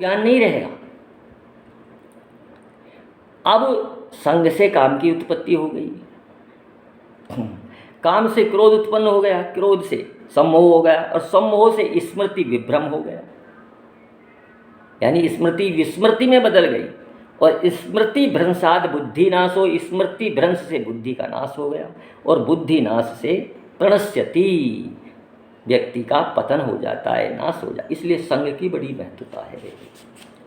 ज्ञान नहीं रहेगा। अब संग से काम की उत्पत्ति हो गई, काम से क्रोध उत्पन्न हो गया, क्रोध से सम्मोह हो गया, और सम्मोह से स्मृति विभ्रम हो गया, यानी स्मृति विस्मृति में बदल गई, और स्मृति भ्रंशाद बुद्धि नाश हो, स्मृति भ्रंश से बुद्धि का नाश हो गया, और बुद्धि नाश से प्रणश्यति, व्यक्ति का पतन हो जाता है, नाश हो जाता। इसलिए संग की बड़ी महत्वता है,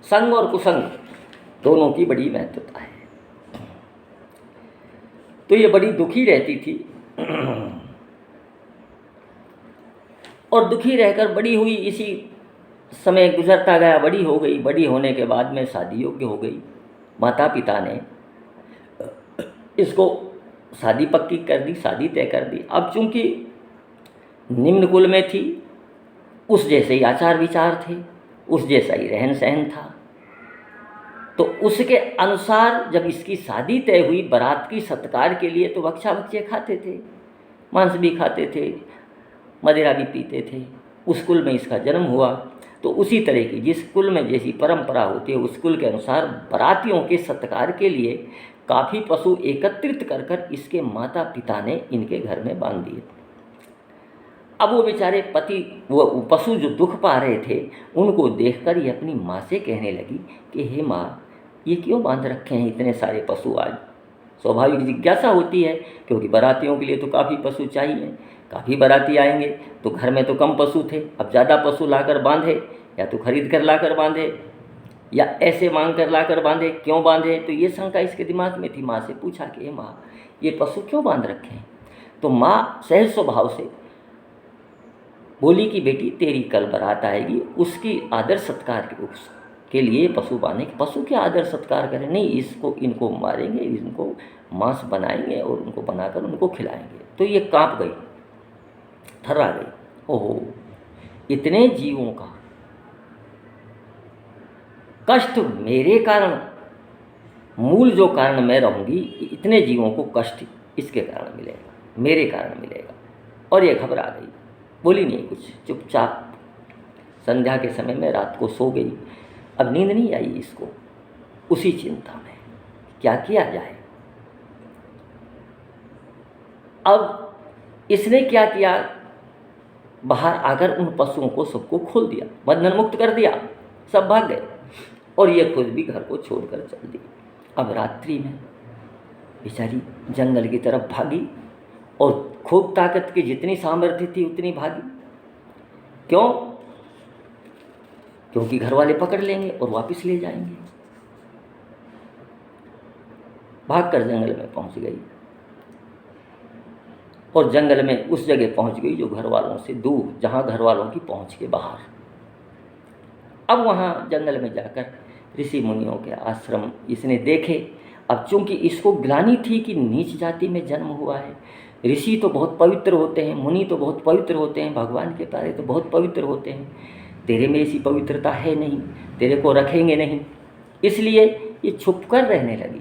संग और कुसंग दोनों की बड़ी महत्वता है। तो ये बड़ी दुखी रहती थी और दुखी रहकर बड़ी हुई, इसी समय गुजरता गया, बड़ी हो गई। बड़ी होने के बाद में शादी योग्य हो गई। माता पिता ने इसको शादी पक्की कर दी, शादी तय कर दी। अब चूंकि निम्न कुल में थी, उस जैसे ही आचार विचार थे, उस जैसा ही रहन सहन था, तो उसके अनुसार जब इसकी शादी तय हुई, बारात की सत्कार के लिए, तो बच्चा बच्चे खाते थे, मांस भी खाते थे, मदिरा भी पीते थे। उस कुल में इसका जन्म हुआ, तो उसी तरह की जिस कुल में जैसी परंपरा होती है, उस कुल के अनुसार बारातियों के सत्कार के लिए काफ़ी पशु एकत्रित कर कर इसके माता पिता ने इनके घर में बांध दिए। अब वो बेचारे पति, वो पशु जो दुख पा रहे थे, उनको देखकर ये अपनी माँ से कहने लगी कि हे माँ, ये क्यों बांध रखे हैं इतने सारे पशु आज? स्वाभाविक जिज्ञासा होती है, क्योंकि बारातियों के लिए तो काफ़ी पशु चाहिए, काफ़ी बाराती आएंगे, तो घर में तो कम पशु थे, अब ज़्यादा पशु लाकर बांधे, या तो खरीद कर लाकर बांधे, या ऐसे मांग कर लाकर बांधे, क्यों बांधे? तो ये शंका इसके दिमाग में थी। माँ से पूछा कि माँ, ये पशु क्यों बांध रखे हैं? तो माँ सहज स्वभाव से बोली कि बेटी, तेरी कल बारात आएगी, उसकी आदर सत्कार के लिए पशु बांधे। पशु के आदर सत्कार करें? नहीं, इसको, इनको मारेंगे, इनको मांस बनाएंगे और उनको बनाकर उनको खिलाएंगे। तो ये कांप गई, थर्रा गई। ओहो, इतने जीवों का कष्ट मेरे कारण, मूल जो कारण मैं रहूँगी, इतने जीवों को कष्ट इसके कारण मिलेगा, मेरे कारण मिलेगा। और ये घबरा गई, बोली नहीं कुछ, चुपचाप संध्या के समय में रात को सो गई। अब नींद नहीं आई इसको, उसी चिंता में क्या किया जाए। अब इसने क्या किया, बाहर आकर उन पशुओं को सबको खोल दिया, बंधन मुक्त कर दिया, सब भाग गए, और ये खुद भी घर को छोड़कर चल दी। अब रात्रि में बेचारी जंगल की तरफ भागी, और खूब ताकत की जितनी सामर्थ्य थी उतनी भागी। क्यों? क्योंकि घर वाले पकड़ लेंगे और वापस ले जाएंगे। भागकर जंगल में पहुंच गई, और जंगल में उस जगह पहुंच गई जो घर वालों से दूर, जहां घर वालों की पहुंच के बाहर। अब वहां जंगल में जाकर ऋषि मुनियों के आश्रम इसने देखे। अब चूंकि इसको ग्लानि थी कि नीच जाति में जन्म हुआ है, ऋषि तो बहुत पवित्र होते हैं, मुनि तो बहुत पवित्र होते हैं, भगवान के प्यारे तो बहुत पवित्र होते हैं, तेरे में ऐसी पवित्रता है नहीं, तेरे को रखेंगे नहीं। इसलिए ये छुपकर रहने लगी,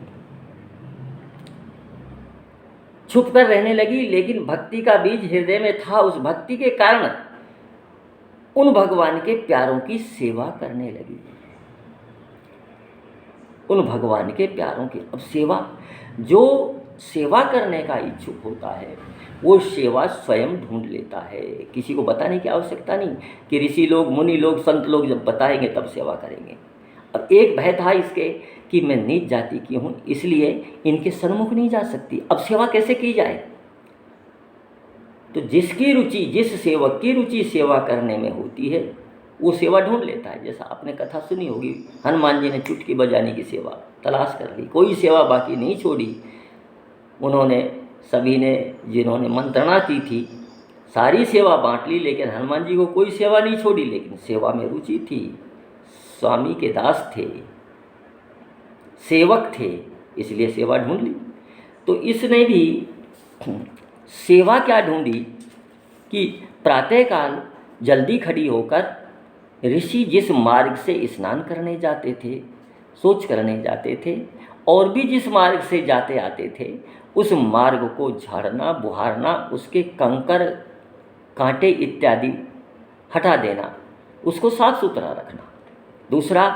छुपकर रहने लगी। लेकिन भक्ति का बीज हृदय में था, उस भक्ति के कारण उन भगवान के प्यारों की सेवा करने लगी, उन भगवान के प्यारों की। अब सेवा, जो सेवा करने का इच्छुक होता है वो सेवा स्वयं ढूंढ लेता है, किसी को बताने की आवश्यकता नहीं कि ऋषि लोग, मुनि लोग, संत लोग जब बताएंगे तब सेवा करेंगे। अब एक भय था इसके कि मैं नीच जाति की हूँ, इसलिए इनके सन्मुख नहीं जा सकती, अब सेवा कैसे की जाए। तो जिसकी रुचि, जिस सेवक की रुचि सेवा करने में होती है, वो सेवा ढूंढ लेता है। जैसा आपने कथा सुनी होगी, हनुमान जी ने चुटकी बजाने की सेवा तलाश कर ली, कोई सेवा बाकी नहीं छोड़ी। उन्होंने, सभी ने, जिन्होंने मंत्रणा की थी, सारी सेवा बांट ली, लेकिन हनुमान जी को कोई सेवा नहीं छोड़ी। लेकिन सेवा में रुचि थी, स्वामी के दास थे, सेवक थे, इसलिए सेवा ढूंढ ली। तो इसने भी सेवा क्या ढूंढी कि प्रातःकाल जल्दी खड़ी होकर ऋषि जिस मार्ग से स्नान करने जाते थे, शौच करने जाते थे, और भी जिस मार्ग से जाते आते थे, उस मार्ग को झाड़ना, बुहारना, उसके कंकर, कांटे इत्यादि हटा देना, उसको साफ सुथरा रखना। दूसरा,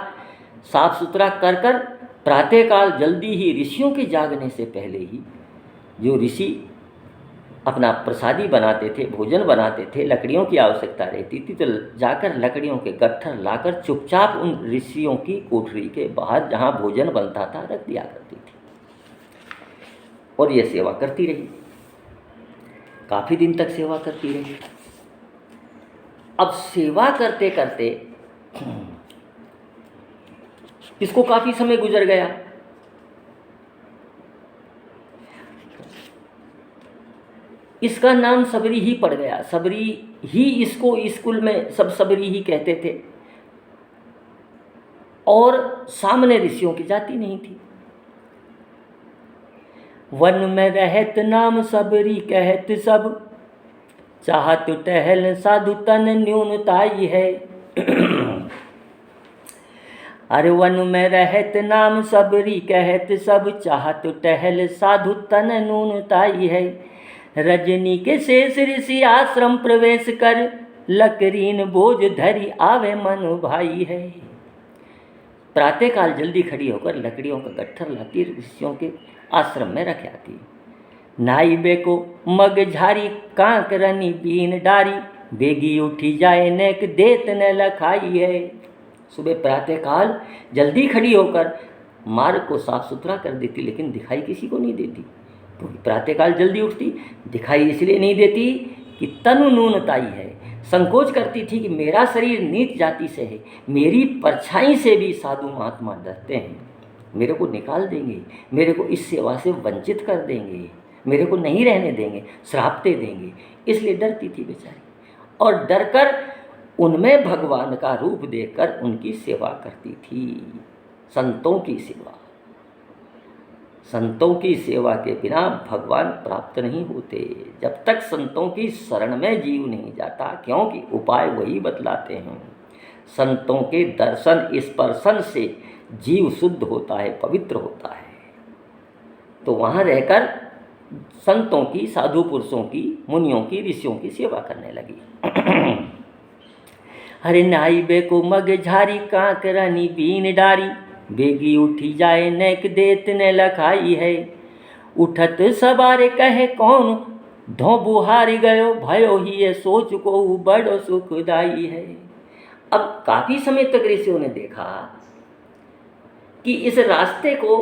साफ सुथरा कर कर प्रातःकाल जल्दी ही ऋषियों के जागने से पहले ही जो ऋषि अपना प्रसादी बनाते थे, भोजन बनाते थे, लकड़ियों की आवश्यकता रहती थी तो जाकर लकड़ियों के गट्ठर लाकर चुपचाप उन ऋषियों की कोठरी के बाहर जहाँ भोजन बनता था रख दिया करती थी और ये सेवा करती रही, काफ़ी दिन तक सेवा करती रही। अब सेवा करते करते इसको काफ़ी समय गुजर गया। इसका नाम सबरी ही पड़ गया, सबरी ही इसको स्कूल में सब सबरी ही कहते थे और सामने ऋषियों की जाति नहीं थी। वन में रहत नाम सबरी कहत सब, चाहत टहल साधु तन न्यूनताई है। अरे वन में रहत नाम सबरी कहत सब, चाहत टहल साधु तन न्यूनताई है। रजनी के शेष ऋषि आश्रम प्रवेश कर, लकरीन बोझ धरी आवे मन भाई है। प्रातःकाल जल्दी खड़ी होकर लकड़ियों का गट्ठर लाती ऋषियों के आश्रम में रख आती। नाइबे को मग झारी कांक रनी बीन डारी, बेगी उठी जाए नेक देत न लखाई है। सुबह प्रातःकाल जल्दी खड़ी होकर मार्ग को साफ सुथरा कर देती, लेकिन दिखाई किसी को नहीं देती। तो प्रातःकाल जल्दी उठती, दिखाई इसलिए नहीं देती कि तनु न्यूनताई है, संकोच करती थी कि मेरा शरीर नीच जाति से है, मेरी परछाई से भी साधु महात्मा डरते हैं, मेरे को निकाल देंगे, मेरे को इस सेवा से वंचित कर देंगे, मेरे को नहीं रहने देंगे, श्रापते देंगे, इसलिए डरती थी बेचारी। और डरकर उनमें भगवान का रूप देखकर उनकी सेवा करती थी। संतों की सेवा, संतों की सेवा के बिना भगवान प्राप्त नहीं होते। जब तक संतों की शरण में जीव नहीं जाता, क्योंकि उपाय वही बतलाते हैं। संतों के दर्शन स्पर्शन से जीव शुद्ध होता है, पवित्र होता है। तो वहाँ रहकर संतों की, साधु पुरुषों की, मुनियों की, ऋषियों की सेवा करने लगी। हरे नाइबे को मग झारी कांक रानी बीन डारी, बेगी उठी जाए नेक देत ने लखाई है। उठत सवारे कहे कौन धो बुहारी गयो, भयो ही ये सोच को बड़ो सुखदाई है। अब काफ़ी समय तक ऋषियों ने देखा कि इस रास्ते को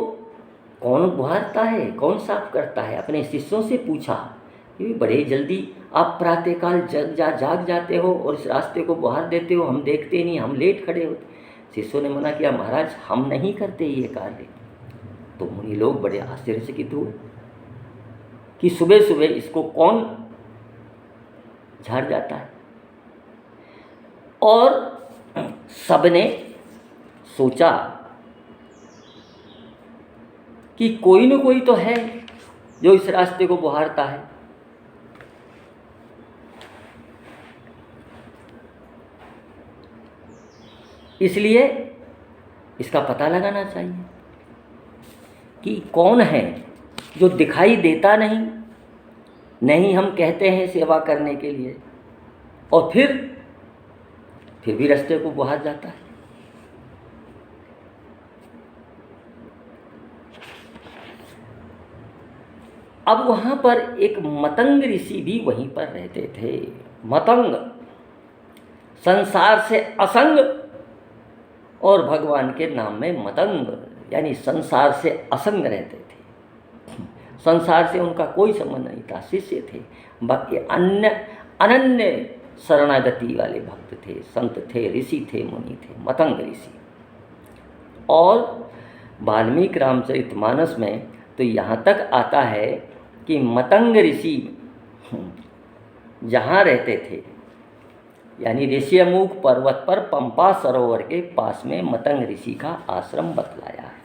कौन बुहारता है, कौन साफ करता है। अपने शिष्यों से पूछा कि बड़े जल्दी आप प्रातःकाल जाग जाते हो और इस रास्ते को बुहार देते हो, हम देखते नहीं, हम लेट खड़े होते। शिष्यों ने मना किया, महाराज हम नहीं करते ये कार्य। तो मुनि लोग बड़े आश्चर्यचकित हुए कि सुबह सुबह इसको कौन झाड़ जाता है। और सबने सोचा कि कोई न कोई तो है जो इस रास्ते को बुहारता है। इसलिए इसका पता लगाना चाहिए कि कौन है जो दिखाई देता नहीं, नहीं हम कहते हैं सेवा करने के लिए, और फिर भी रास्ते को बुहार जाता है। अब वहाँ पर एक मतंग ऋषि भी वहीं पर रहते थे। मतंग संसार से असंग और भगवान के नाम में मतंग, यानी संसार से असंग रहते थे। संसार से उनका कोई संबंध नहीं था, शिष्य थे, बाकी अनन्य शरणागति वाले भक्त थे, संत थे, ऋषि थे, मुनि थे, मतंग ऋषि। और वाल्मीकि रामचरितमानस में तो यहाँ तक आता है कि मतंग ऋषि जहाँ रहते थे, यानी ऋषियमुख पर्वत पर पंपा सरोवर के पास में मतंग ऋषि का आश्रम बतलाया है।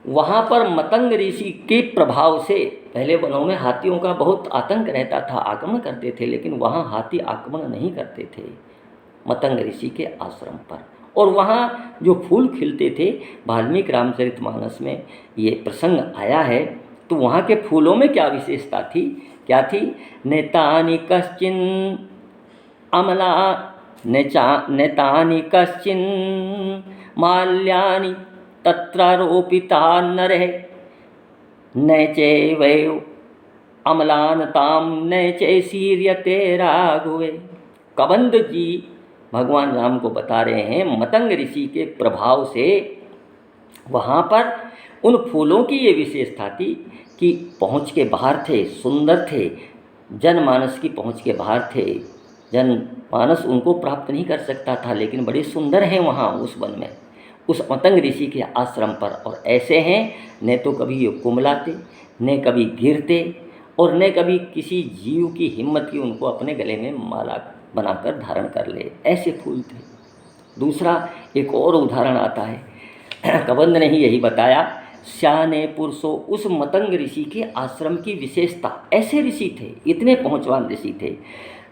वहाँ पर मतंग ऋषि के प्रभाव से पहले वनों में हाथियों का बहुत आतंक रहता था, आक्रमण करते थे, लेकिन वहाँ हाथी आक्रमण नहीं करते थे मतंग ऋषि के आश्रम पर। और वहाँ जो फूल खिलते थे, वाल्मीकि रामचरितमानस में ये प्रसंग आया है। तो वहाँ के फूलों में क्या विशेषता थी, क्या थी? नेतानि कश्चिन अमला नेतानि कश्चिन् माल्यानि तत्रारोपिता नरः न चैवैव अम्लानतां न चैशीर्यते राघवे। कबंध जी भगवान राम को बता रहे हैं मतंग ऋषि के प्रभाव से वहाँ पर उन फूलों की ये विशेषता थी कि पहुँच के बाहर थे, सुंदर थे, जनमानस की पहुँच के बाहर थे, जनमानस उनको प्राप्त नहीं कर सकता था, लेकिन बड़े सुंदर हैं वहाँ उस वन में, उस मतंग ऋषि के आश्रम पर। और ऐसे हैं न तो कभी ये कुमलाते, न कभी गिरते, और न कभी किसी जीव की हिम्मत की उनको अपने गले में माला बनाकर धारण कर ले, ऐसे फूल थे। दूसरा एक और उदाहरण आता है, कबंध ने ही यही बताया, श्याने पुरुषों, उस मतंग ऋषि के आश्रम की विशेषता, ऐसे ऋषि थे, इतने पहुँचवान ऋषि थे।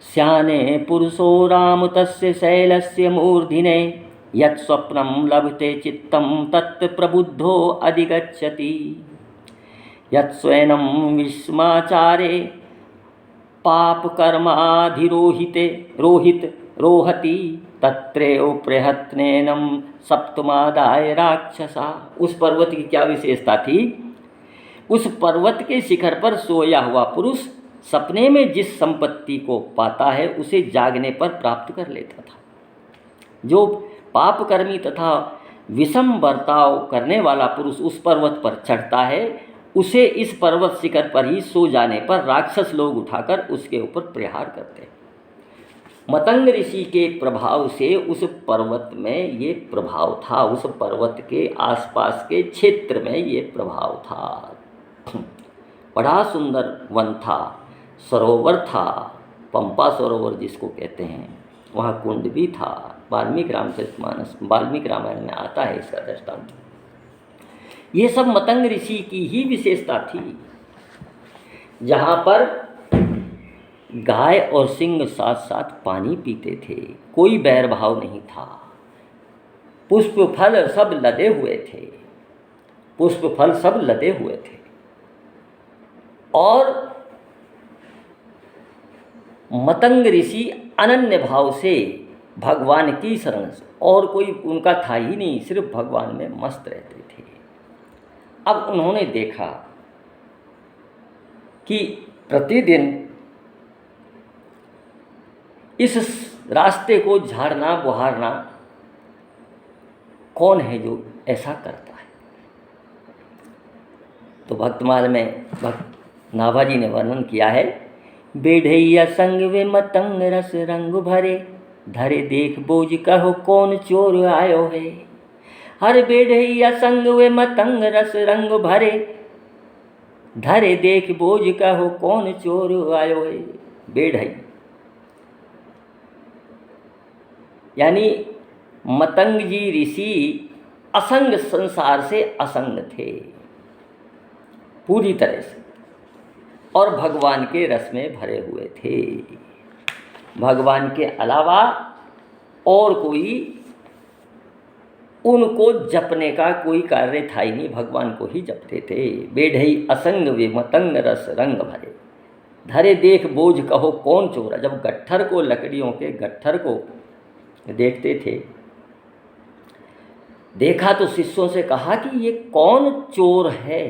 श्याने पुरुषो राम तस्य शैलस्य मूर्धिने यत् स्वप्नं लभते चित्तं तत् प्रबुद्धो अधिगच्छति यत् स्वयं विस्माचारे पाप कर्माधिरोहिते रोहति तत्रेव प्रयत्नेनं सप्तमादाय राक्षसा। उस पर्वत की क्या विशेषता थी? उस पर्वत के शिखर पर सोया हुआ पुरुष सपने में जिस संपत्ति को पाता है उसे जागने पर प्राप्त कर लेता था। जो पापकर्मी तथा विषम बर्ताव करने वाला पुरुष उस पर्वत पर चढ़ता है, उसे इस पर्वत शिखर पर ही सो जाने पर राक्षस लोग उठाकर उसके ऊपर प्रहार करते। मतंग ऋषि के प्रभाव से उस पर्वत में ये प्रभाव था, उस पर्वत के आसपास के क्षेत्र में ये प्रभाव था। बड़ा सुंदर वन था, सरोवर था, पंपा सरोवर जिसको कहते हैं, वहाँ कुंड भी था। वाल्मीकि रामायण में आता है इसका दृष्टांत। ये सब मतंग ऋषि की ही विशेषता थी, जहाँ पर गाय और सिंह साथ साथ पानी पीते थे, कोई बैर भाव नहीं था, पुष्प फल सब लदे हुए थे, पुष्प फल सब लदे हुए थे, और मतंग ऋषि अनन्य भाव से भगवान की शरण से, और कोई उनका था ही नहीं, सिर्फ भगवान में मस्त रहते थे। अब उन्होंने देखा कि प्रतिदिन इस रास्ते को झाड़ना बुहारना कौन है जो ऐसा करता है। तो भक्तमाल में भक्त नाभाजी ने वर्णन किया है, बेढ़ैया संग वे मतंग रस रंग भरे धरे देख बोझ कहो कौन चोर आयो है। हर बेढ़ैया संग वे मतंग रस रंग भरे धरे देख बोझ कहो कौन चोर आयो है। बेढ़ई यानी मतंग जी ऋषि असंग संसार से असंग थे पूरी तरह से, और भगवान के रस में भरे हुए थे। भगवान के अलावा और कोई उनको जपने का कोई कार्य था ही नहीं, भगवान को ही जपते थे। बेढ़ई असंग वे मतंग रस रंग भरे धरे देख बोझ कहो कौन चोर। जब गट्ठर को, लकड़ियों के गट्ठर को देखते थे, देखा तो शिष्यों से कहा कि ये कौन चोर है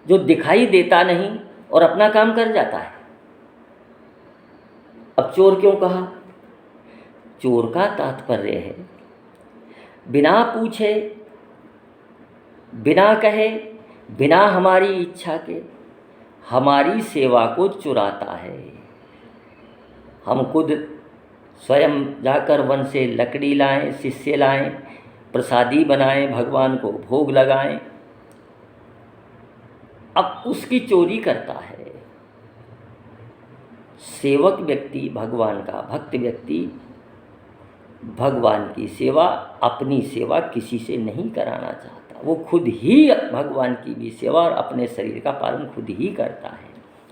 जो दिखाई देता नहीं और अपना काम कर जाता है। अब चोर क्यों कहा? चोर का तात्पर्य है बिना पूछे, बिना कहे, बिना हमारी इच्छा के हमारी सेवा को चुराता है। हम खुद स्वयं जाकर वन से लकड़ी लाएं, शिष्य लाएं, प्रसादी बनाएं, भगवान को भोग लगाएं, अब उसकी चोरी करता है। सेवक व्यक्ति भगवान का, भक्त व्यक्ति भगवान की सेवा, अपनी सेवा किसी से नहीं कराना चाहता। वो खुद ही भगवान की भी सेवा और अपने शरीर का पालन खुद ही करता है।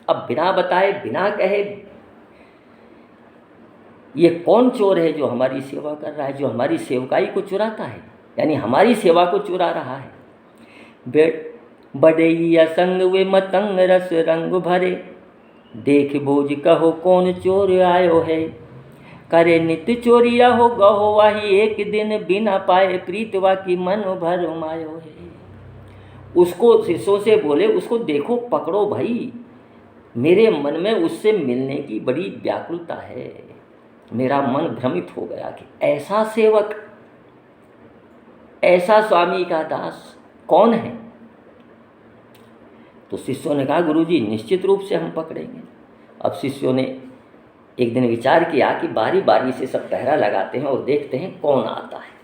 अब बिना बताए, बिना कहे, ये कौन चोर है जो हमारी सेवा कर रहा है, जो हमारी सेवकाई को चुराता है, यानी हमारी सेवा को चुरा रहा है। बड़ैया संग वे मतंग रस रंग भरे देख बोझ कहो कौन चोर आयो है। करे नित्य चोरिया हो गहो वाही एक दिन बिना पाए प्रीतवा की मन भर मायो है। उसको शिष्यों से बोले, उसको देखो, पकड़ो भाई, मेरे मन में उससे मिलने की बड़ी व्याकुलता है। मेरा मन भ्रमित हो गया कि ऐसा सेवक, ऐसा स्वामी का दास कौन है। तो शिष्यों ने कहा, गुरुजी निश्चित रूप से हम पकड़ेंगे। अब शिष्यों ने एक दिन विचार किया कि बारी बारी से सब पहरा लगाते हैं और देखते हैं कौन आता है।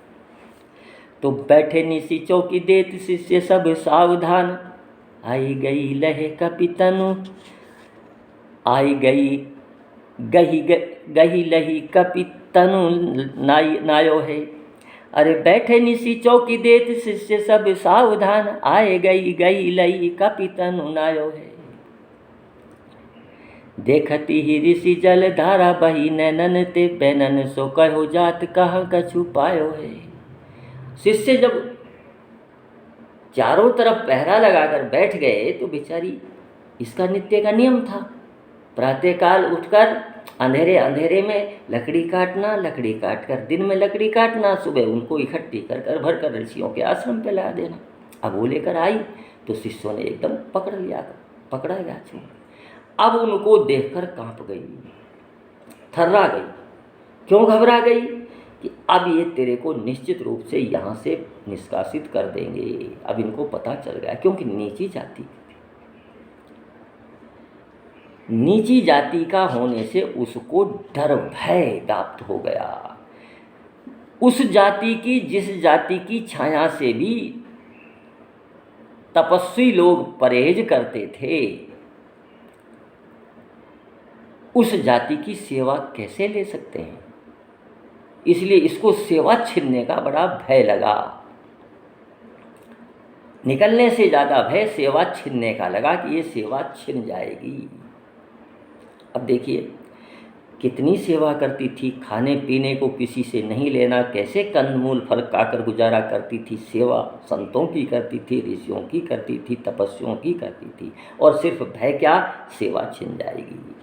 तो बैठे निसी चौकी देत शिष्य सब सावधान, आई गई लहे कपितनु, आई गई गही लही कपितनु नायो है। अरे बैठे निसी चौकी देत शिष्य सब सावधान, आए गई लही कपितनु नायो है। देखती ही ऋषि जल धारा बही नैनन ते बैनन, सो कहो जात कहाँ कछु पायो है। शिष्य जब चारों तरफ पहरा लगाकर बैठ गए तो बेचारी, इसका नित्य का नियम था, प्रातःकाल उठकर अंधेरे अंधेरे में लकड़ी काटना, लकड़ी काटकर दिन में लकड़ी काटना, सुबह उनको इकट्ठी कर कर भर कर ऋषियों के आश्रम पे ला देना। अब वो लेकर आई तो शिष्यों ने एकदम पकड़ लिया, पकड़ा गया छू। अब उनको देखकर कांप गई, थर्रा गई। क्यों घबरा गई? कि अब ये तेरे को निश्चित रूप से यहाँ से निष्कासित कर देंगे। अब इनको पता चल गया, क्योंकि नीची जाति का होने से उसको डर भय व्याप्त हो गया। उस जाति की, जिस जाति की छाया से भी तपस्वी लोग परहेज करते थे, उस जाति की सेवा कैसे ले सकते हैं। इसलिए इसको सेवा छीनने का बड़ा भय लगा। निकलने से ज़्यादा भय सेवा छीनने का लगा कि ये सेवा छिन जाएगी। अब देखिए कितनी सेवा करती थी, खाने पीने को किसी से नहीं लेना, कैसे कंदमूल फल खाकर गुजारा करती थी। सेवा संतों की करती थी, ऋषियों की करती थी, तपस्वियों की करती थी, और सिर्फ भय क्या, सेवा छिन जाएगी।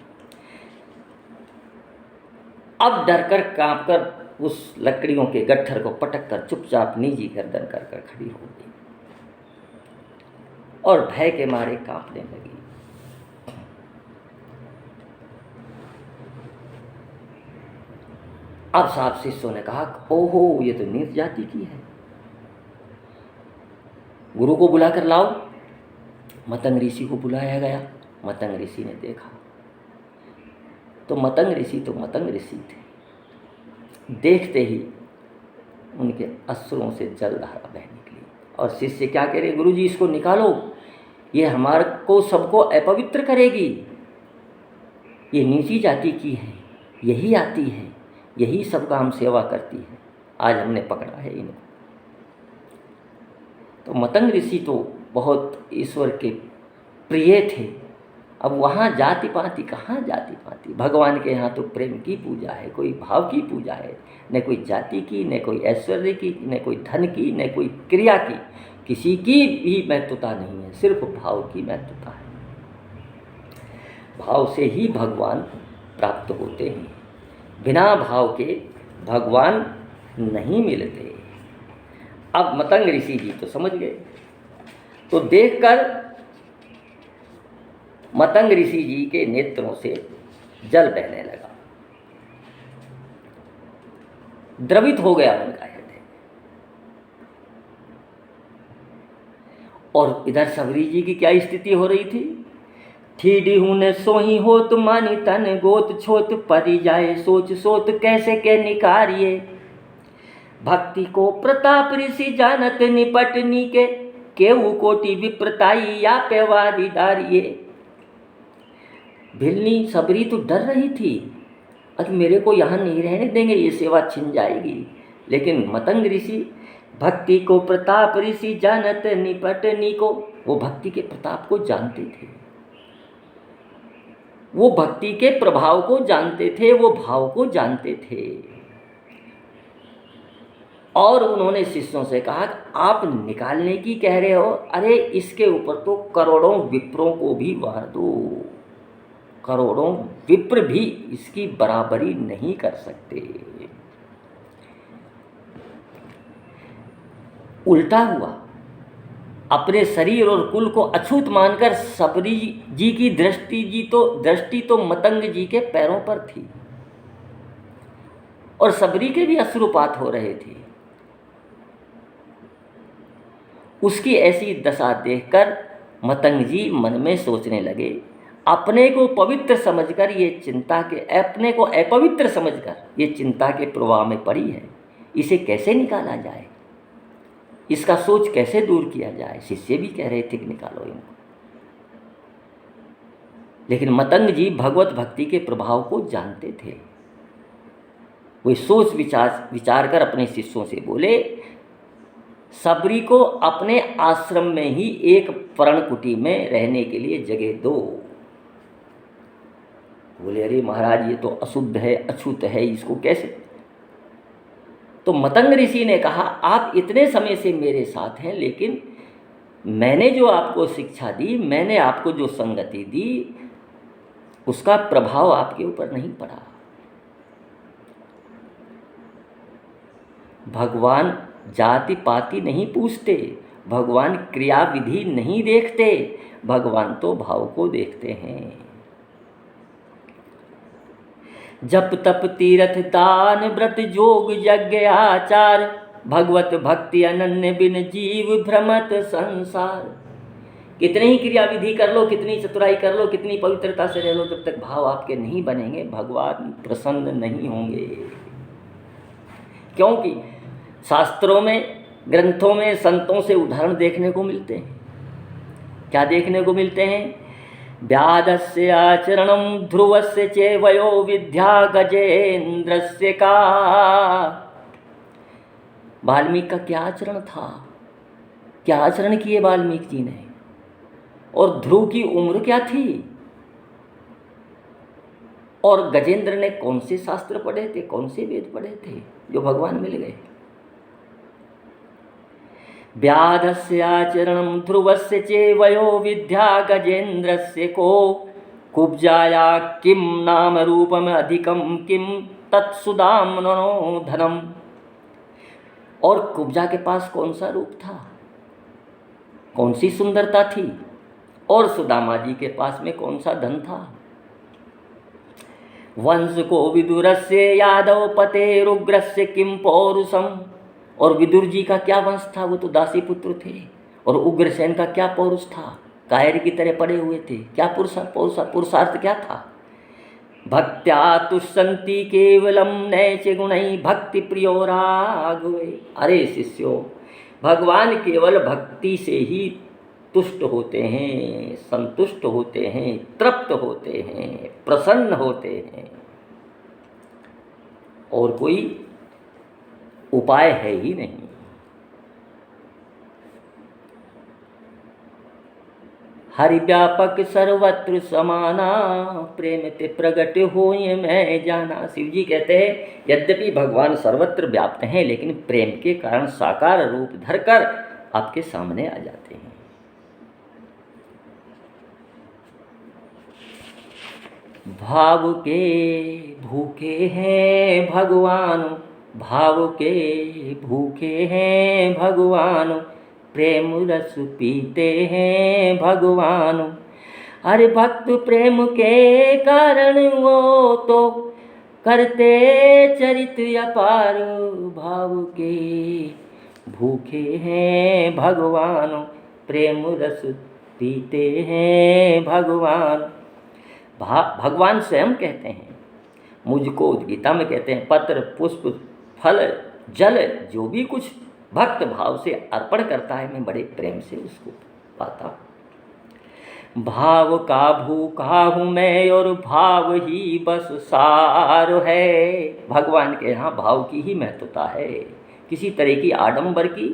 अब डरकर कांपकर उस लकड़ियों के गट्ठर को पटक कर चुपचाप निजी गर्दन कर कर खड़ी हो गई और भय के मारे कांपने लगी। अब साहब शिष्यों ने कहा, ओहो ये तो नीच जाति की है, गुरु को बुलाकर लाओ। मतंग ऋषि को बुलाया गया। मतंग ऋषि ने देखा तो मतंग ऋषि थे। देखते ही उनके अश्रुओं से जलधारा बह निकली और शिष्य क्या कह रहे, गुरुजी इसको निकालो, ये हमारे को सबको अपवित्र करेगी, ये नीची जाति की है, यही आती है, यही सबका हम सेवा करती है, आज हमने पकड़ा है इनको। तो मतंग ऋषि तो बहुत ईश्वर के प्रिय थे। अब वहाँ जाति पाति कहाँ, जाति पाति, भगवान के यहाँ तो प्रेम की पूजा है, कोई भाव की पूजा है, न कोई जाति की, न कोई ऐश्वर्य की, न कोई धन की, न कोई क्रिया की, किसी की भी महत्वता नहीं है, सिर्फ भाव की महत्वता है। भाव से ही भगवान प्राप्त होते हैं, बिना भाव के भगवान नहीं मिलते। अब मतंग ऋषि जी तो समझ गए, तो देखकर मतंग ऋषि जी के नेत्रों से जल बहने लगा, द्रवित हो गया उनका हृदय। और इधर सबरी जी की क्या स्थिति हो रही थी, ठीडी हूँ ने सोही होत मानी तन गोत छोत परी जाए सोच सोत कैसे के निकारिये। भक्ति को प्रताप ऋषि जानत निपटनी के केहू कोटि विप्रताई या पेवारी डारिये। भिलनी सबरी तो डर रही थी, अरे मेरे को यहाँ नहीं रहने देंगे, ये सेवा छिन जाएगी। लेकिन मतंग ऋषि भक्ति को प्रताप ऋषि जानत निपटनी को, वो भक्ति के प्रताप को जानते थे, वो भक्ति के प्रभाव को जानते थे, वो भाव को जानते थे। और उन्होंने शिष्यों से कहा, आप निकालने की कह रहे हो, अरे इसके ऊपर तो करोड़ों विप्रों को भी वार दो, करोड़ों विप्र भी इसकी बराबरी नहीं कर सकते। उल्टा हुआ, अपने शरीर और कुल को अछूत मानकर सबरी जी की दृष्टि तो मतंग जी के पैरों पर थी और सबरी के भी अश्रुपात हो रहे थे। उसकी ऐसी दशा देखकर मतंग जी मन में सोचने लगे, अपने को पवित्र समझकर ये चिंता के अपने को अपवित्र समझकर ये चिंता के प्रवाह में पड़ी है, इसे कैसे निकाला जाए, इसका सोच कैसे दूर किया जाए। शिष्य भी कह रहे थे कि निकालो इनको, लेकिन मतंग जी भगवत भक्ति के प्रभाव को जानते थे। वे सोच विचार कर अपने शिष्यों से बोले, सबरी को अपने आश्रम में ही एक पर्णकुटी में रहने के लिए जगह दो। बोले, अरे महाराज ये तो अशुद्ध है, अछूत है, इसको कैसे। तो मतंग ऋषि ने कहा, आप इतने समय से मेरे साथ हैं, लेकिन मैंने जो आपको शिक्षा दी, मैंने आपको जो संगति दी, उसका प्रभाव आपके ऊपर नहीं पड़ा। भगवान जाति पाति नहीं पूछते, भगवान क्रिया विधि नहीं देखते, भगवान तो भाव को देखते हैं। जप तप तीर्थ दान व्रत जोग यज्ञ आचार, भगवत भक्ति अनन्य बिन जीव भ्रमत संसार। कितनी ही क्रिया विधि कर लो, कितनी चतुराई कर लो, कितनी पवित्रता से रह लो, जब तक भाव आपके नहीं बनेंगे भगवान प्रसन्न नहीं होंगे। क्योंकि शास्त्रों में, ग्रंथों में, संतों से उदाहरण देखने को मिलते हैं। क्या देखने को मिलते हैं? व्याधस्य आचरणम ध्रुवस्य चेवयो विद्या गजेन्द्रस्य का। वाल्मीकि का क्या आचरण था, क्या आचरण किए वाल्मीकि जी ने, और ध्रुव की उम्र क्या थी, और गजेंद्र ने कौन से शास्त्र पढ़े थे, कौन से वेद पढ़े थे जो भगवान मिल गए। व्याधस्य आचरणम ध्रुवस्य चेवयो विद्या गजेन्द्रस्य को, कुब्जाया किम नाम रूपम अधिकम किम तत्सुदाम्नो धनम। और कुब्जा के पास कौन सा रूप था, कौन सी सुंदरता थी, और सुदामा जी के पास में कौन सा धन था। वंश को विदुरस्य यादव पते रुग्रस्य किम पौरुषम। और विदुर जी का क्या वंश था, वो तो दासी पुत्र थे। और उग्रसेन का क्या पौरुष था, कायर की तरह पड़े हुए थे। क्या पुरुषार्थ क्या था। भक्त्या तुष्यन्ति केवलम नैच गुणै भक्ति प्रियो राघवे। अरे शिष्यों, भगवान केवल भक्ति से ही तुष्ट होते हैं, संतुष्ट होते हैं, तृप्त होते हैं, प्रसन्न होते हैं, और कोई उपाय है ही नहीं। हरि व्यापक सर्वत्र समाना, प्रेम ते प्रगट होय मैं जाना। शिव जी कहते हैं, यद्यपि भगवान सर्वत्र व्याप्त हैं, लेकिन प्रेम के कारण साकार रूप धरकर आपके सामने आ जाते हैं। भाव के भूखे हैं भगवान, भाव के भूखे हैं भगवान, प्रेम रस पीते हैं भगवान। अरे भक्त प्रेम के कारण वो तो करते चरित अपार, भाव के भूखे हैं भगवान, प्रेम रस पीते हैं भगवान। भगवान स्वयं कहते हैं, मुझको गीता में कहते हैं, पत्र पुष्प फल जल जो भी कुछ भक्त भाव से अर्पण करता है, मैं बड़े प्रेम से उसको पाता। भाव का भूखा हूँ मैं और भाव ही बस सार है। भगवान के यहाँ भाव की ही महत्वता है, किसी तरह की आडंबर की,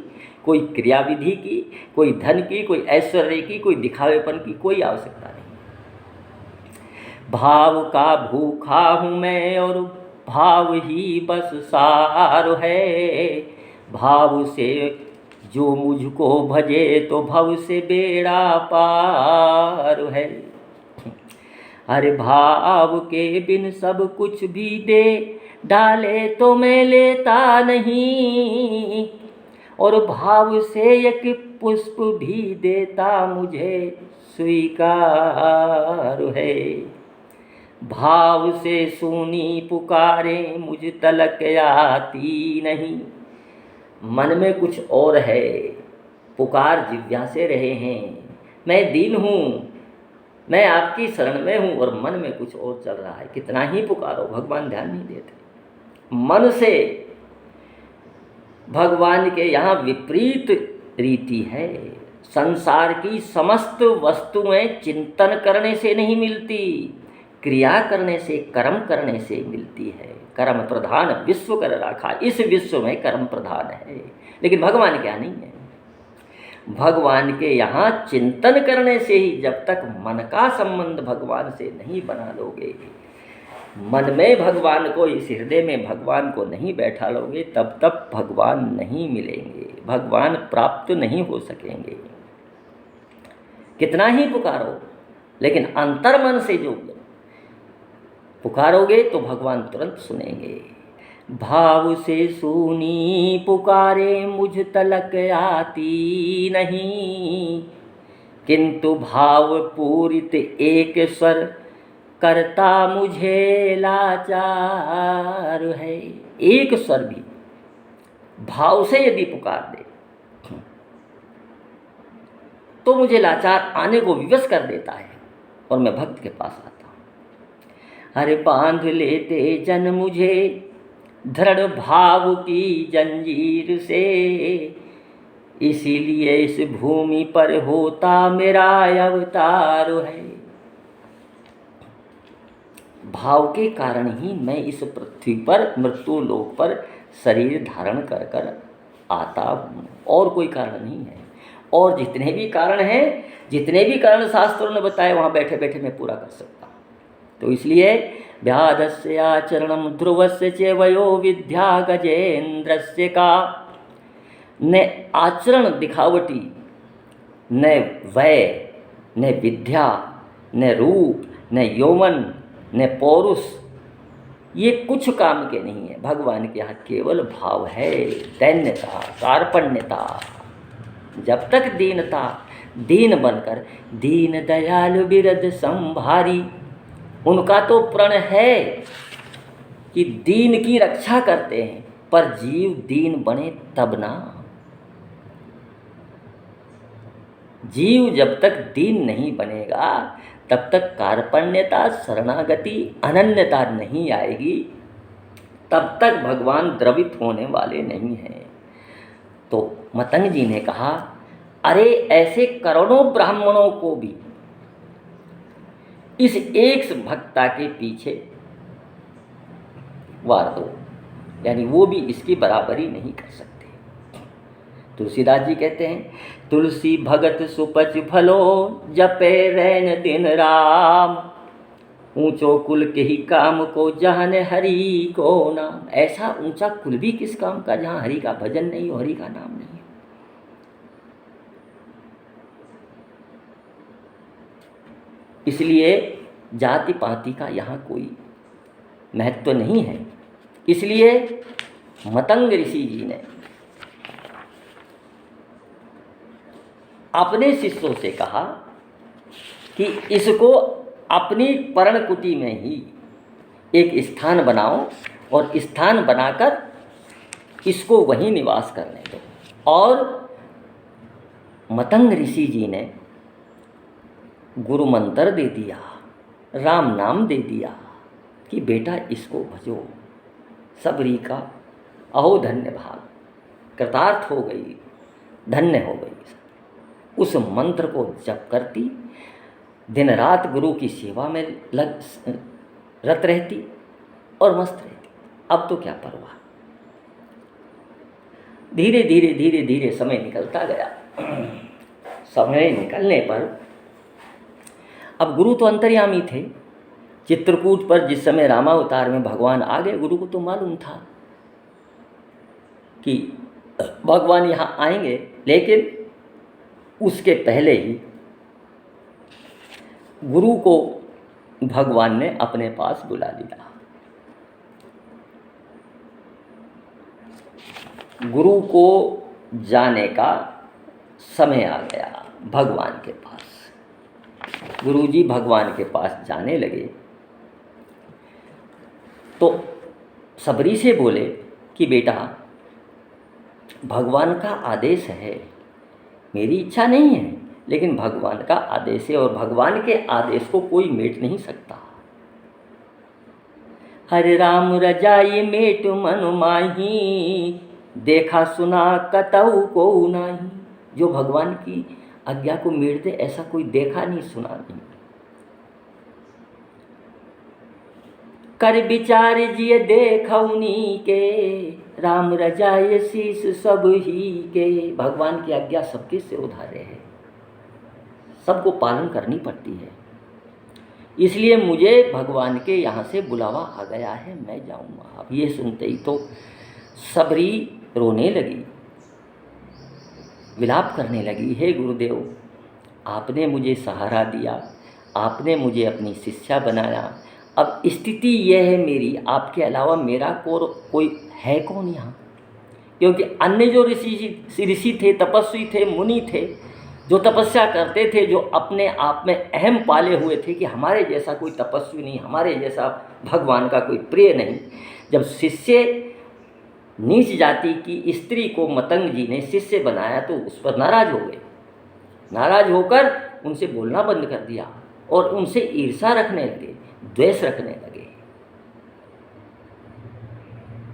कोई क्रिया विधि की, कोई धन की, कोई ऐश्वर्य की, कोई दिखावेपन की कोई आवश्यकता नहीं। भाव का भूखा हूँ मैं और भाव ही बस सार है। भाव से जो मुझको भजे तो भव से बेड़ा पार है। हर भाव के बिन सब कुछ भी दे डाले तो मैं लेता नहीं, और भाव से एक पुष्प भी देता मुझे स्वीकार है। भाव से सुनी पुकारे मुझ तलक आती नहीं। मन में कुछ और है, पुकार जिज्ञा से रहे हैं, मैं दीन हूँ, मैं आपकी शरण में हूँ, और मन में कुछ और चल रहा है। कितना ही पुकारो, भगवान ध्यान नहीं देते। मन से भगवान के यहाँ विपरीत रीति है। संसार की समस्त वस्तुएं चिंतन करने से नहीं मिलती, क्रिया करने से, कर्म करने से मिलती है। कर्म प्रधान विश्व कर रखा, इस विश्व में कर्म प्रधान है, लेकिन भगवान क्या नहीं है। भगवान के यहाँ चिंतन करने से ही, जब तक मन का संबंध भगवान से नहीं बना लोगे, मन में भगवान को, इस हृदय में भगवान को नहीं बैठा लोगे, तब तक भगवान नहीं मिलेंगे, भगवान प्राप्त नहीं हो सकेंगे। कितना ही पुकारो, लेकिन अंतर मन से जो पुकारोगे तो भगवान तुरंत सुनेंगे। भाव से सुनी पुकारे मुझ तलक आती नहीं, किंतु भाव पूरित एक स्वर करता मुझे लाचार है। एक स्वर भी भाव से यदि पुकार दे तो मुझे लाचार आने को विवश कर देता है, और मैं भक्त के पास आता हूँ। अरे बांध लेते जन मुझे दृढ़ भाव की जंजीर से, इसीलिए इस भूमि पर होता मेरा अवतार है। भाव के कारण ही मैं इस पृथ्वी पर, मृत्यु लोक पर शरीर धारण कर कर आता हूँ, और कोई कारण नहीं है। और जितने भी कारण हैं, जितने भी कारण शास्त्रों ने बताए, वहाँ बैठे बैठे मैं पूरा कर सकता हूँ। तो इसलिए व्याधस्य आचरणम ध्रुवस्य च वयो विद्या गजेन्द्रस्य का। न आचरण दिखावटी, न वय, न विद्या, न रूप, न यौवन, न पौरुष, ये कुछ काम के नहीं है। भगवान के यहाँ केवल भाव है, दैन्यता, कार्पण्यता। जब तक दीनता, दीन बनकर दीन दयालु बिरद संभारी, उनका तो प्रण है कि दीन की रक्षा करते हैं, पर जीव दीन बने तब ना। जीव जब तक दीन नहीं बनेगा, तब तक कार्पण्यता, शरणागति, अनन्यता नहीं आएगी, तब तक भगवान द्रवित होने वाले नहीं हैं। तो मतंग जी ने कहा, अरे ऐसे करोड़ों ब्राह्मणों को भी इस एक भक्ता के पीछे वार दो, यानी वो भी इसकी बराबरी नहीं कर सकते। तुलसीदास जी कहते हैं, तुलसी भगत सुपच भलो, जपे रैन दिन राम, ऊंचो कुल के ही काम को, जहाँ ने हरि को नाम। ऐसा ऊंचा कुल भी किस काम का, जहाँ हरि का भजन नहीं हो, हरि का नाम नहीं। इसलिए जाति पाति का यहाँ कोई महत्व नहीं है। इसलिए मतंग ऋषि जी ने अपने शिष्यों से कहा कि इसको अपनी पर्णकुटी में ही एक स्थान बनाओ, और स्थान बनाकर इसको वहीं निवास करने दो। और मतंग ऋषि जी ने गुरु मंत्र दे दिया, राम नाम दे दिया कि बेटा इसको भजो। सबरी का अहो धन्य भाग, कृतार्थ हो गई, धन्य हो गई। उस मंत्र को जप करती, दिन रात गुरु की सेवा में रत रहती और मस्त रहती। अब तो क्या परवाह। धीरे धीरे धीरे धीरे समय निकलता गया। समय निकलने पर अब गुरु तो अंतर्यामी थे। चित्रकूट पर जिस समय रामावतार में भगवान आ गए, गुरु को तो मालूम था कि भगवान यहाँ आएंगे, लेकिन उसके पहले ही गुरु को भगवान ने अपने पास बुला लिया। गुरु को जाने का समय आ गया भगवान के पास। गुरुजी भगवान के पास जाने लगे तो सबरी से बोले कि बेटा, भगवान का आदेश है, मेरी इच्छा नहीं है, लेकिन भगवान का आदेश है और भगवान के आदेश को कोई मेट नहीं सकता। हरे राम रजाई मेट मन माही, देखा सुना कतऊ को नाही। जो भगवान की आज्ञा को मेट दे, ऐसा कोई देखा नहीं सुना नहीं। कर विचार जिय देखौनी के, राम रजाय शीस सब ही के। भगवान की आज्ञा सबके सिर उधारे है, सबको पालन करनी पड़ती है। इसलिए मुझे भगवान के यहाँ से बुलावा आ गया है, मैं जाऊँगा। अब ये सुनते ही तो सबरी रोने लगी, विलाप करने लगी, हे गुरुदेव, आपने मुझे सहारा दिया, आपने मुझे अपनी शिष्या बनाया, अब स्थिति यह है मेरी, आपके अलावा मेरा कोई है कौन यहाँ? क्योंकि अन्य जो ऋषि थे, तपस्वी थे, मुनि थे, जो तपस्या करते थे, जो अपने आप में अहम पाले हुए थे कि हमारे जैसा कोई तपस्वी नहीं, हमारे जैसा भगवान का कोई प्रिय नहीं। जब शिष्य नीच जाति की स्त्री को मतंग जी ने शिष्य बनाया तो उस पर नाराज हो गए। नाराज होकर उनसे बोलना बंद कर दिया और उनसे ईर्ष्या रखने लगे, द्वेष रखने लगे।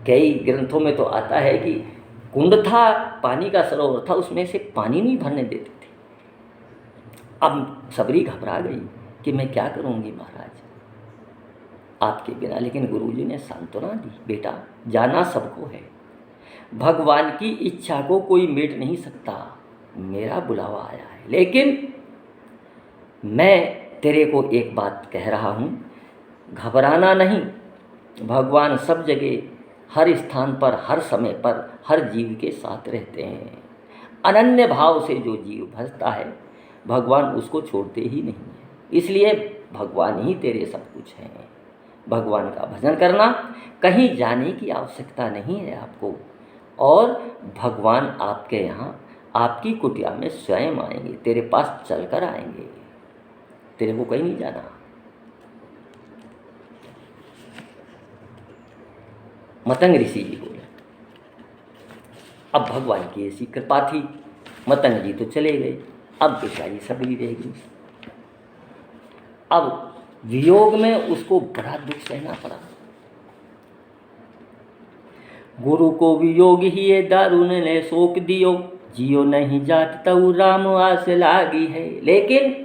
कई ग्रंथों में तो आता है कि कुंड था, पानी का सरोवर था, उसमें से पानी नहीं भरने देते थे। अब सबरी घबरा गई कि मैं क्या करूंगी महाराज आपके बिना। लेकिन गुरुजी ने सांत्वना दी, बेटा जाना सबको है, भगवान की इच्छा को कोई मेट नहीं सकता, मेरा बुलावा आया है। लेकिन मैं तेरे को एक बात कह रहा हूँ, घबराना नहीं। भगवान सब जगह, हर स्थान पर, हर समय पर, हर जीव के साथ रहते हैं। अनन्य भाव से जो जीव भजता है, भगवान उसको छोड़ते ही नहीं है। इसलिए भगवान ही तेरे सब कुछ हैं। भगवान का भजन करना, कहीं जाने की आवश्यकता नहीं है आपको, और भगवान आपके यहाँ, आपकी कुटिया में स्वयं आएंगे, तेरे पास चलकर आएंगे, तेरे को कहीं नहीं जाना। मतंग ऋषि जी बोले। अब भगवान की ऐसी कृपा थी, मतंग जी तो चले गए, अब बेचारी सबरी रह गई। अब वियोग में उसको बड़ा दुख सहना पड़ा। गुरु को वियोग ही ये दारुण ने शोक दियो, जियो नहीं जात तऊ राम आस लागी है। लेकिन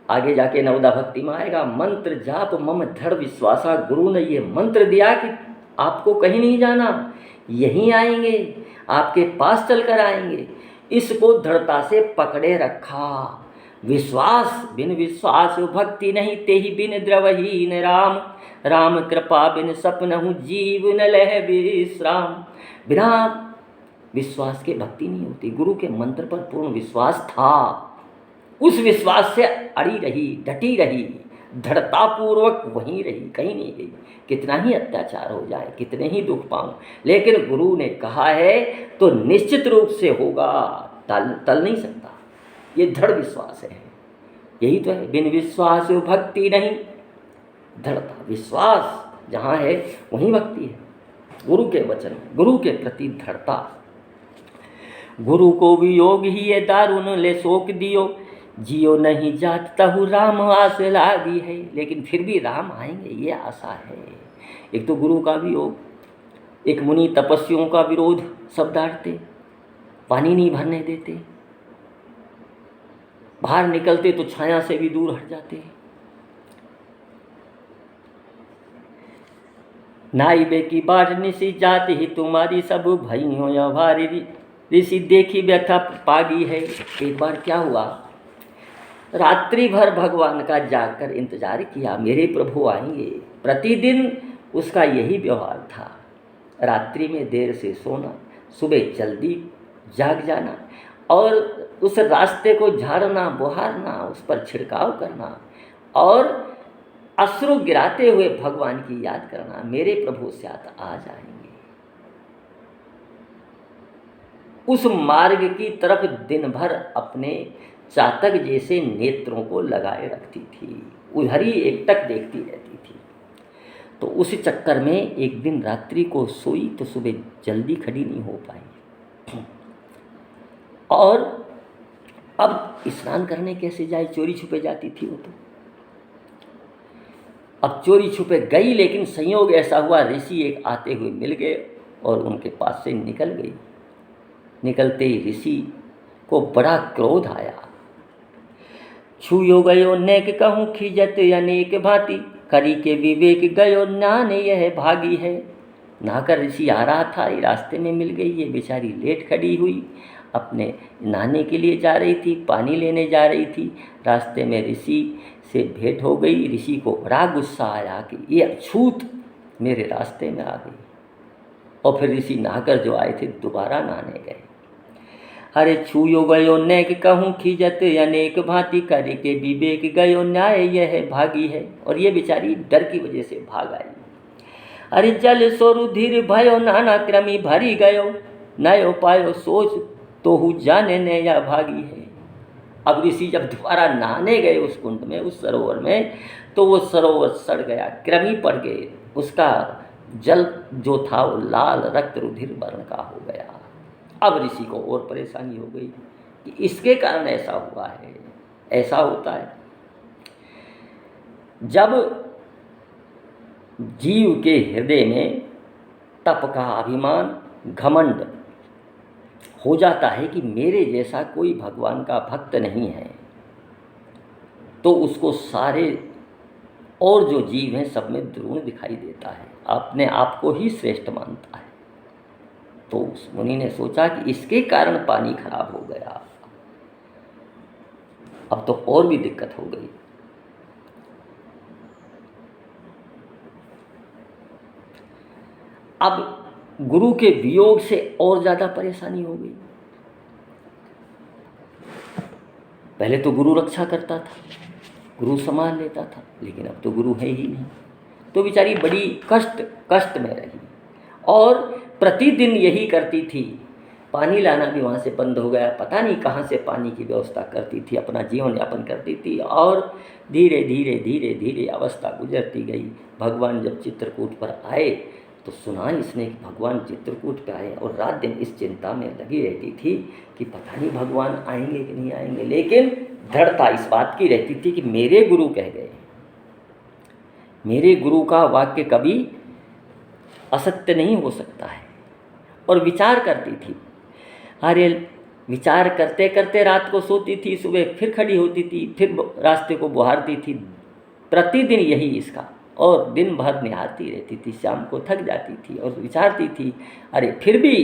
आगे जाके नवदा भक्ति में आएगा, मंत्र जाप मम दृढ़ विश्वासा। गुरु ने ये मंत्र दिया कि आपको कहीं नहीं जाना, यहीं आएंगे, आपके पास चलकर आएंगे। इसको दृढ़ता से पकड़े रखा। विश्वास, बिन विश्वास भक्ति नहीं, तेहि बिन द्रवहीन राम। राम कृपा बिन सपनहु जीव न लह विश्राम। बिना विश्वास के भक्ति नहीं होती। गुरु के मंत्र पर पूर्ण विश्वास था, उस विश्वास से अड़ी रही, डटी रही, दृढ़तापूर्वक वहीं रही, कहीं नहीं गई। कितना ही अत्याचार हो जाए, कितने ही दुख पाऊं, लेकिन गुरु ने कहा है तो निश्चित रूप से होगा, टल नहीं सकता। ये दृढ़ विश्वास है, यही तो है। बिन विश्वास भक्ति नहीं, दृढ़ता, विश्वास जहाँ है वहीं भक्ति है। गुरु के वचन, गुरु के प्रति दृढ़ता। गुरु को वियोग ही ये दारुण ले शोक दियो, जियो नहीं जात तहु राम आस लागी है। लेकिन फिर भी राम आएंगे, ये आशा है। एक तो गुरु का वियोग, एक मुनि तपस्वियों का विरोध, सब डांटते, पानी नहीं भरने देते, बाहर निकलते तो छाया से भी दूर हट जाते। नाई बे की बाट निसी जाति ही तुम्हारी, सब भइयों या भारी ऋषि देखी व्यथा पागी है। एक बार क्या हुआ, रात्रि भर भगवान का जाकर इंतजार किया, मेरे प्रभु आएंगे। प्रतिदिन उसका यही व्यवहार था, रात्रि में देर से सोना, सुबह जल्दी जाग जाना, और उस रास्ते को झाड़ना, बुहारना, उस पर छिड़काव करना, और अश्रु गिराते हुए भगवान की याद करना, मेरे प्रभु स्यात आ जाएंगे। उस मार्ग की तरफ दिन भर अपने चातक जैसे नेत्रों को लगाए रखती थी, उधर ही एकटक देखती रहती थी। तो उस चक्कर में एक दिन रात्रि को सोई तो सुबह जल्दी खड़ी नहीं हो पाई, और अब स्नान करने कैसे जाए, चोरी छुपे जाती थी वो तो। अब चोरी छुपे गई, लेकिन संयोग ऐसा हुआ ऋषि एक आते हुए मिल गए और उनके पास से निकल गई। निकलते ही ऋषि को बड़ा क्रोध आया। छुयो गयो नेक कहूँ खीजत अनेक भांति, करी के विवेक गयो ज्ञान यह भागी है। नहाकर ऋषि आ रहा था, रास्ते में मिल गई, ये बेचारी लेट खड़ी हुई, अपने नहाने के लिए जा रही थी, पानी लेने जा रही थी। रास्ते में ऋषि से भेंट हो गई। ऋषि को बड़ा गुस्सा आया कि ये अछूत मेरे रास्ते में आ गई, और फिर ऋषि नहाकर जो आए थे दोबारा नहाने गए। अरे छुयो गयो नेक कहूँ खीजत अनेक भांति, करे के विवेक गयो न्याय यह भागी है। और ये बेचारी डर की वजह से भाग आई। अरे जल सोरुधिर भयो नाना क्रमी भरी गयो, नयो पायो सोच तो हु जाने ने या भागी है। अब ऋषि जब दोबारा नहाने गए उस कुंड में, उस सरोवर में, तो वो सरोवर सड़ गया, कृमि पड़ गए, उसका जल जो था वो लाल रक्त रुधिर वर्ण का हो गया। अब ऋषि को और परेशानी हो गई कि इसके कारण ऐसा हुआ है। ऐसा होता है जब जीव के हृदय में तप का अभिमान, घमंड हो जाता है कि मेरे जैसा कोई भगवान का भक्त नहीं है, तो उसको सारे और जो जीव हैं सब में द्रोण दिखाई देता है, अपने आप को ही श्रेष्ठ मानता है। तो उस मुनि ने सोचा कि इसके कारण पानी खराब हो गया, अब तो और भी दिक्कत हो गई। अब गुरु के वियोग से और ज़्यादा परेशानी हो गई। पहले तो गुरु रक्षा करता था, गुरु संभाल लेता था, लेकिन अब तो गुरु है ही नहीं। तो बेचारी बड़ी कष्ट में रही, और प्रतिदिन यही करती थी। पानी लाना भी वहाँ से बंद हो गया, पता नहीं कहाँ से पानी की व्यवस्था करती थी, अपना जीवन यापन करती थी, और धीरे धीरे अवस्था गुजरती गई। भगवान जब चित्रकूट पर आए तो सुना इसने कि भगवान चित्रकूट पे आए, और रात दिन इस चिंता में लगी रहती थी कि पता नहीं भगवान आएंगे कि नहीं आएंगे, लेकिन दृढ़ता इस बात की रहती थी कि मेरे गुरु कह गए, मेरे गुरु का वाक्य कभी असत्य नहीं हो सकता है। और विचार करती थी, अरे विचार करते करते रात को सोती थी, सुबह फिर खड़ी होती थी, फिर रास्ते को बुहारती थी, प्रतिदिन यही इसका, और दिन भर निहारती रहती थी, शाम को थक जाती थी और विचारती थी। अरे फिर भी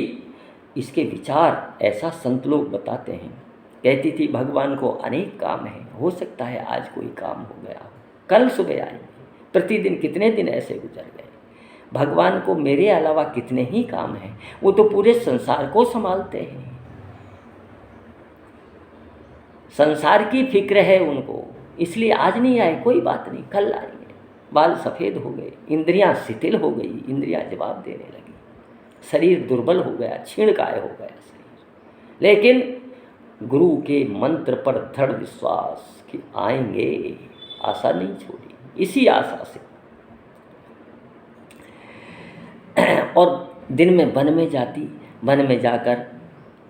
इसके विचार ऐसा संत लोग बताते हैं। कहती थी भगवान को अनेक काम हैं, हो सकता है आज कोई काम हो गया, कल सुबह आएंगे। प्रतिदिन कितने दिन ऐसे गुजर गए। भगवान को मेरे अलावा कितने ही काम हैं, वो तो पूरे संसार को संभालते हैं। संसार की फिक्र है उनको, इसलिए आज नहीं आए, कोई बात नहीं, कल आएंगे। बाल सफ़ेद हो गए, इंद्रियां शिथिल हो गई, इंद्रियां जवाब देने लगी, शरीर दुर्बल हो गया, क्षीणकाय हो गया शरीर। लेकिन गुरु के मंत्र पर दृढ़ विश्वास कि आएंगे, आशा नहीं छोड़ी। इसी आशा से और दिन में वन में जाती, वन में जाकर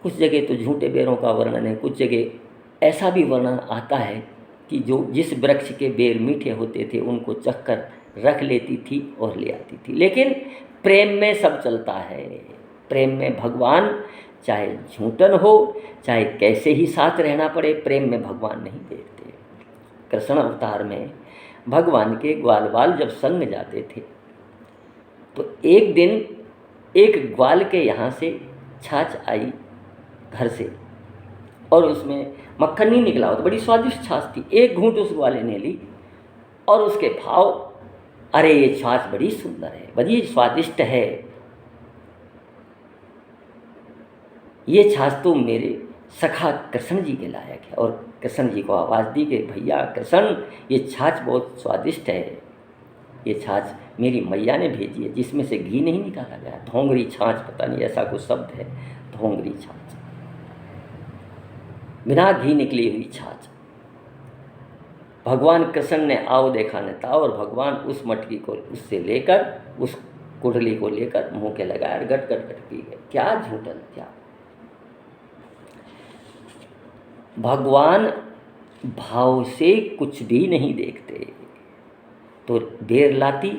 कुछ जगह तो झूठे बेरों का वर्णन है, कुछ जगह ऐसा भी वर्णन आता है कि जो जिस वृक्ष के बेर मीठे होते थे उनको चखकर रख लेती थी और ले आती थी। लेकिन प्रेम में सब चलता है। प्रेम में भगवान, चाहे झूठन हो, चाहे कैसे ही साथ रहना पड़े, प्रेम में भगवान नहीं देखते। कृष्ण अवतार में भगवान के ग्वाल बाल जब संग जाते थे तो एक दिन एक ग्वाल के यहाँ से छाछ आई घर से, और उसमें मक्खन नहीं निकला हो, तो बड़ी स्वादिष्ट छाछ थी। एक घूंट उस ग्वाले ने ली और उसके भाव, अरे ये छाछ बड़ी सुंदर है, बड़ी स्वादिष्ट है, ये छाछ तो मेरे सखा कृष्ण जी के लायक है। और कृष्ण जी को आवाज़ दी कि भैया कृष्ण, ये छाछ बहुत स्वादिष्ट है, ये छाछ मेरी मैया ने भेजी है, जिसमें से घी नहीं निकाला गया। धोंगरी छाछ, पता नहीं ऐसा कुछ शब्द है, धोंगरी छाछ, बिना घी निकली हुई छाछ। भगवान कृष्ण ने आओ देखा न था, और भगवान उस मटकी को उससे लेकर, उस कुंडली को लेकर मुंह के लगाया, गट गट गट पी गए। क्या झूठन, क्या भगवान भाव से कुछ भी नहीं देखते। तो बेर लाती,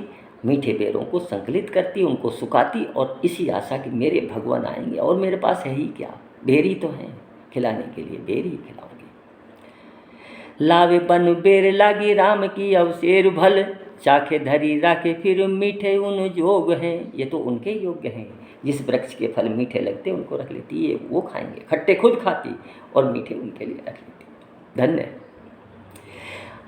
मीठे बेरों को संकलित करती, उनको सुखाती, और इसी आशा कि मेरे भगवान आएंगे, और मेरे पास है ही क्या, बेर ही तो हैं खिलाने के लिए, बेर ही खिलाऊंगी। लावे बन बेर लागी राम की अवसेर भल, चाखे धरी राखे फिर मीठे उन जोग हैं। ये तो उनके योग्य हैं, जिस वृक्ष के फल मीठे लगते उनको रख लेती, ये वो खाएंगे, खट्टे खुद खाती और मीठे उनके लिए रख लेती। धन्य।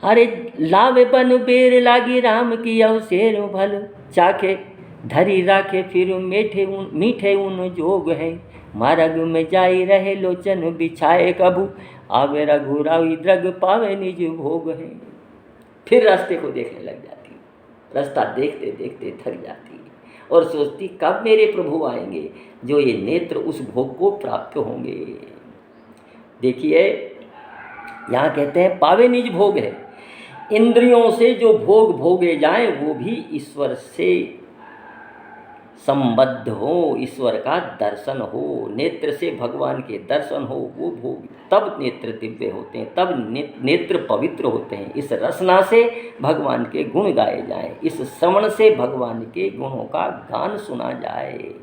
अरे लावे बन बेर लागी राम की अवसेर भल, चाखे धरी राखे फिर मीठे उन जोग हैं। मार्ग में जाई रहे लोचन बिछाए कभू, आवे रघुराई द्रग पावे निज भोग है। फिर रास्ते को देखने लग जाती, रास्ता देखते देखते थक जाती और सोचती कब मेरे प्रभु आएंगे, जो ये नेत्र उस भोग को प्राप्त होंगे। देखिए यहाँ कहते हैं पावे निज भोग है, इंद्रियों से जो भोग भोगे जाएं वो भी ईश्वर से संबद्ध हो, ईश्वर का दर्शन हो, नेत्र से भगवान के दर्शन हो, वो भोग, तब नेत्र दिव्य होते हैं, तब नेत्र पवित्र होते हैं। इस रसना से भगवान के गुण गाए जाएं, इस श्रवण से भगवान के गुणों का गान सुना जाए,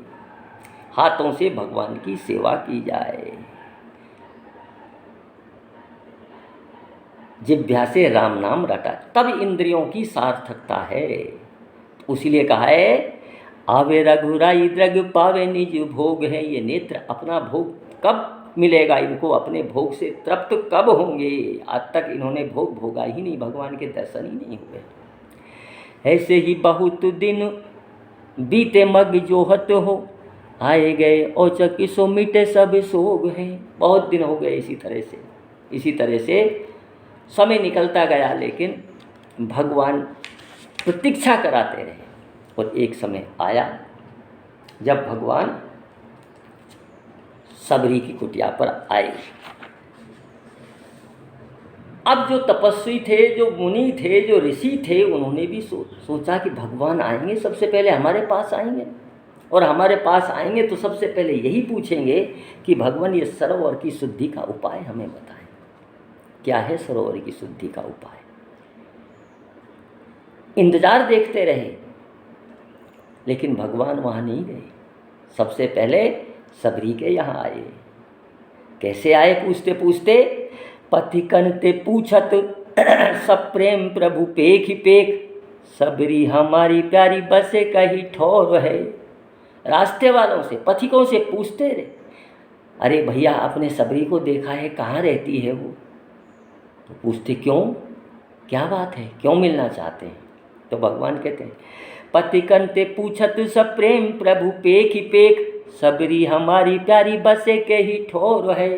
हाथों से भगवान की सेवा की जाए, जिह्वा से राम नाम रटा, तब इंद्रियों की सार्थकता है। उसीलिए कहा है आवे रघुराई द्रग पावे निज भोग है। ये नेत्र अपना भोग कब मिलेगा, इनको अपने भोग से तृप्त कब होंगे। आज तक इन्होंने भोग भोगा ही नहीं, भगवान के दर्शन ही नहीं हुए। ऐसे ही बहुत दिन बीते मग जोहत हो, आए गए औचक सो मिटे सब सोग है। बहुत दिन हो गए इसी तरह से समय निकलता गया, लेकिन भगवान प्रतीक्षा कराते रहे। और एक समय आया जब भगवान सबरी की कुटिया पर आए। अब जो तपस्वी थे, जो मुनि थे, जो ऋषि थे, उन्होंने भी सोचा कि भगवान आएंगे, सबसे पहले हमारे पास आएंगे, और हमारे पास आएंगे तो सबसे पहले यही पूछेंगे कि भगवान ये सरोवर की शुद्धि का उपाय हमें बताएं। क्या है सरोवर की शुद्धि का उपाय? इंतजार देखते रहे, लेकिन भगवान वहाँ नहीं गए। सबसे पहले सबरी के यहाँ आए। कैसे आए? पूछते पूछते पथिकन ते पूछत सब प्रेम प्रभु पेख पेख, सबरी हमारी प्यारी बसे कही ठोर है। रास्ते वालों से, पथिकों से पूछते रहे, अरे भैया आपने सबरी को देखा है, कहाँ रहती है वो? तो पूछते क्यों, क्या बात है, क्यों मिलना चाहते हैं? तो भगवान कहते हैं पथिकन ते पूछत सब प्रेम प्रभु पेख पेख, सबरी हमारी प्यारी बसे के ही ठोर है।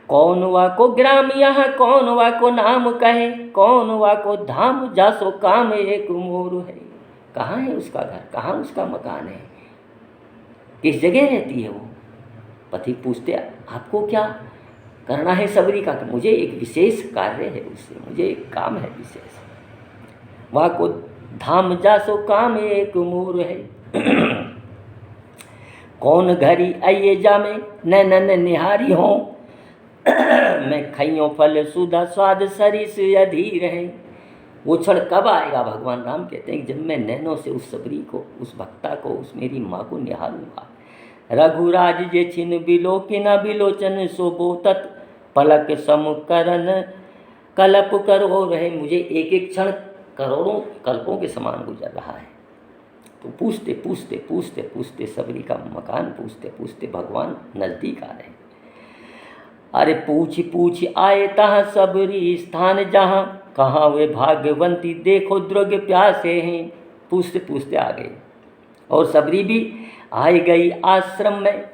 कौन वा को ग्राम यहाँ, कौन वा को नाम कहे, कौन वा को धाम, जासो काम एक मोर है। कहाँ है उसका घर, कहाँ उसका मकान है, किस जगह रहती है वो? पथिक पूछते आपको क्या करना है सबरी का? मुझे एक विशेष कार्य है उससे, मुझे एक काम है विशेष। वहाँ को धाम जासो काम एक मोर है। कौन घरी आइए जामे नैनन निहारी हो, मैं खइयों फल सुधा स्वाद सरिस अधीर है। वो क्षण कब आएगा? भगवान राम कहते हैं जब मैं नैनों से उस सबरी को, उस भक्ता को, उस मेरी माँ को निहारूंगा। रघुराज जे छिन बिलो कि न बिलोचन शोभोतत, पलक सम करन कल्प करो रहे। मुझे एक एक क्षण करोड़ों कल्पों के समान गुजर रहा है। तो पूछते पूछते पूछते पूछते सबरी का मकान पूछते पूछते भगवान नज़दीक आ रहे। अरे पूछ पूछ आए तहाँ सबरी स्थान जहाँ, कहाँ वे भाग्यवंती देखो द्रुग प्यासे हैं। पूछते पूछते आ गए और सबरी भी आई गई आश्रम में।